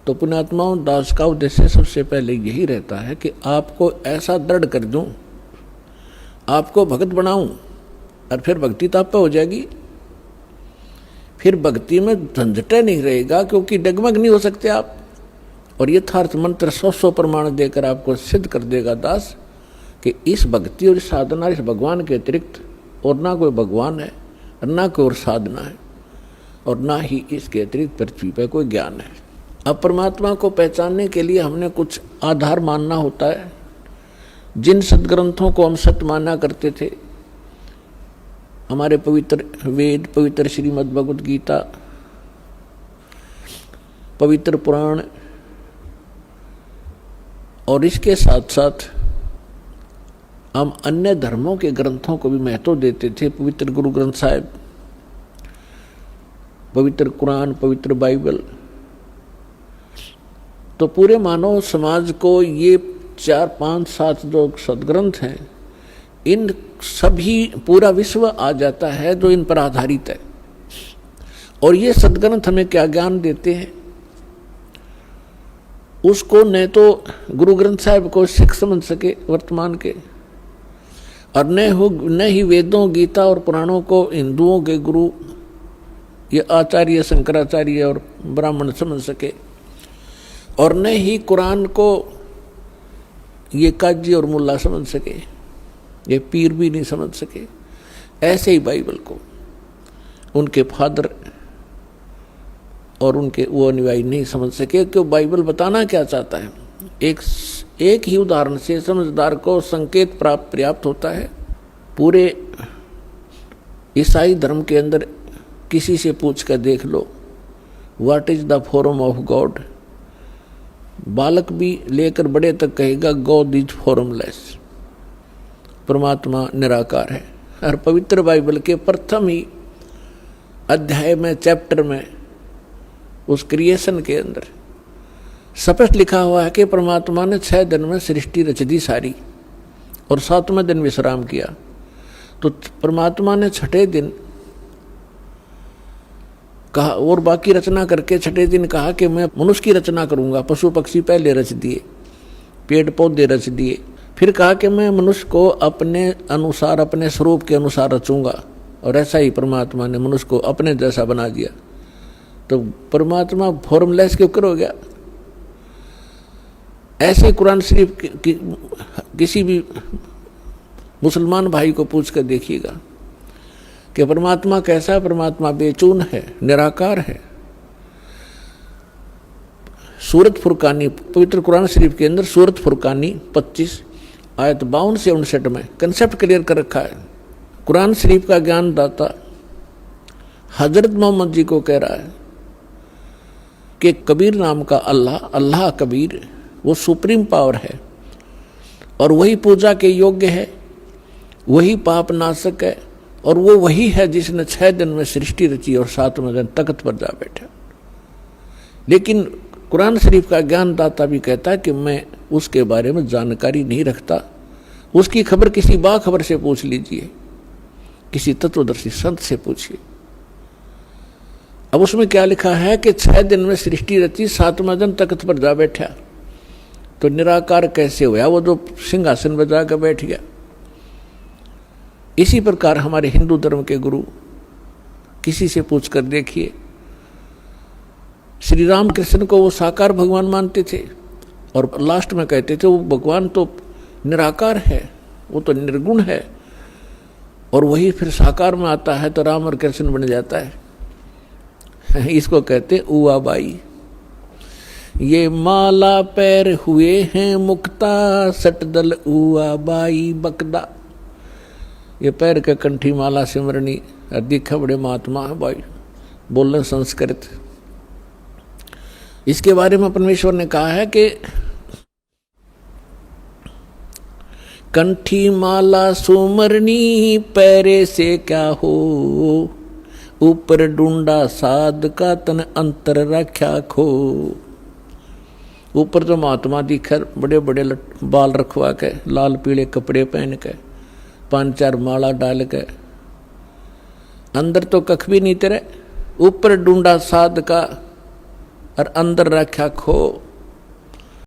तो पुण्यात्माओं, दास का उद्देश्य सबसे पहले यही रहता है कि आपको ऐसा दृढ़ कर दूं, आपको भगत बनाऊं, और फिर भक्ति तो आप पे हो जाएगी। फिर भक्ति में झंझटे नहीं रहेगा, क्योंकि डगमग नहीं हो सकते आप। और यथार्थ मंत्र 100 प्रमाण देकर आपको सिद्ध कर देगा दास कि इस भक्ति और साधना, इस भगवान के अतिरिक्त और ना कोई भगवान है, और ना कोई और साधना है, और ना ही इसके अतिरिक्त पृथ्वी पर कोई ज्ञान है। अब परमात्मा को पहचानने के लिए हमने कुछ आधार मानना होता है। जिन सदग्रंथों को हम सत्य माना करते थे, हमारे पवित्र वेद, पवित्र श्रीमद् भगवद गीता, पवित्र पुराण, और इसके साथ साथ हम अन्य धर्मों के ग्रंथों को भी महत्व देते थे। पवित्र गुरु ग्रंथ साहिब, पवित्र कुरान, पवित्र बाइबल। तो पूरे मानव समाज को ये 4, 5, 7 जो सदग्रंथ हैं, इन सभी पूरा विश्व आ जाता है जो इन पर आधारित है। और ये सदग्रंथ हमें क्या ज्ञान देते हैं, उसको न तो गुरु ग्रंथ साहिब को सिख समझ सके वर्तमान के, और न ही वेदों, गीता और पुराणों को हिंदुओं के गुरु ये आचार्य शंकराचार्य और ब्राह्मण समझ सके, और न ही कुरान को ये काजी और मुल्ला समझ सके, ये पीर भी नहीं समझ सके। ऐसे ही बाइबल को उनके फादर और उनके वो अनुयायी नहीं समझ सके कि बाइबल बताना क्या चाहता है। एक ही उदाहरण से समझदार को संकेत पर्याप्त होता है। पूरे ईसाई धर्म के अंदर किसी से पूछ कर देख लो, what is the form of God. बालक भी लेकर बड़े तक कहेगा गॉड इज फॉर्मलेस, परमात्मा निराकार है। और पवित्र बाइबल के प्रथम ही अध्याय में, चैप्टर में, उस क्रिएशन के अंदर स्पष्ट लिखा हुआ है कि परमात्मा ने 6 दिन में सृष्टि रच दी सारी, और 7वें दिन विश्राम किया। तो परमात्मा ने 6ठे दिन कहा, और बाकी रचना करके 6ठे दिन कहा कि मैं मनुष्य की रचना करूंगा। पशु पक्षी पहले रच दिए, पेड़ पौधे रच दिए, फिर कहा कि मैं मनुष्य को अपने अनुसार, अपने स्वरूप के अनुसार रचूंगा। और ऐसा ही परमात्मा ने मनुष्य को अपने जैसा बना दिया। तो परमात्मा फॉर्मलेस क्यों कर हो गया। ऐसे कुरान शरीफ किसी भी मुसलमान भाई को पूछ कर देखिएगा कि परमात्मा कैसा है। परमात्मा बेचून है, निराकार है। सूरत फुरकानी, पवित्र कुरान शरीफ के अंदर सूरत फुरकानी 25 आयत 52 से 59 में कंसेप्ट क्लियर कर रखा है। कुरान शरीफ का ज्ञान दाता हजरत मोहम्मद जी को कह रहा है कि कबीर नाम का अल्लाह, अल्लाह कबीर, वो सुप्रीम पावर है, और वही पूजा के योग्य है, वही पाप नाशक है, और वो वही है जिसने 6 दिन में सृष्टि रची और 7वें दिन तख्त पर जा बैठा। लेकिन कुरान शरीफ का ज्ञान दाता भी कहता है कि मैं उसके बारे में जानकारी नहीं रखता। उसकी खबर किसी बाखबर से पूछ लीजिए, किसी तत्वदर्शी संत से पूछिए। अब उसमें क्या लिखा है कि 6 दिन में सृष्टि रची, 7वें दिन तख्त पर जा बैठा। तो निराकार कैसे हुआ वो जो सिंहासन पर जाकर बैठ गया। इसी प्रकार हमारे हिंदू धर्म के गुरु किसी से पूछकर देखिए, श्री राम कृष्ण को वो साकार भगवान मानते थे, और लास्ट में कहते थे वो भगवान तो निराकार है, वो तो निर्गुण है, और वही फिर साकार में आता है तो राम और कृष्ण बन जाता है। इसको कहते उआ बाई। ये माला पैर हुए हैं मुक्ता, सटदल उआ बाई बकदा। ये पैर के कंठी माला सिमरनी, दिखा बड़े महात्मा है भाई, बोलने संस्कृत। इसके बारे में परमेश्वर ने कहा है कि कंठी माला सुमरनी, पैरे से क्या हो, ऊपर ढूंढा साध का तन अंतर रख्या खो। ऊपर तो महात्मा दिखर बड़े बड़े बाल रखवा के, लाल पीले कपड़े पहन के, 5-4 माला डाल के, अंदर तो कख भी नहीं तेरे। ऊपर ढूंढा साध का और अंदर रखा खो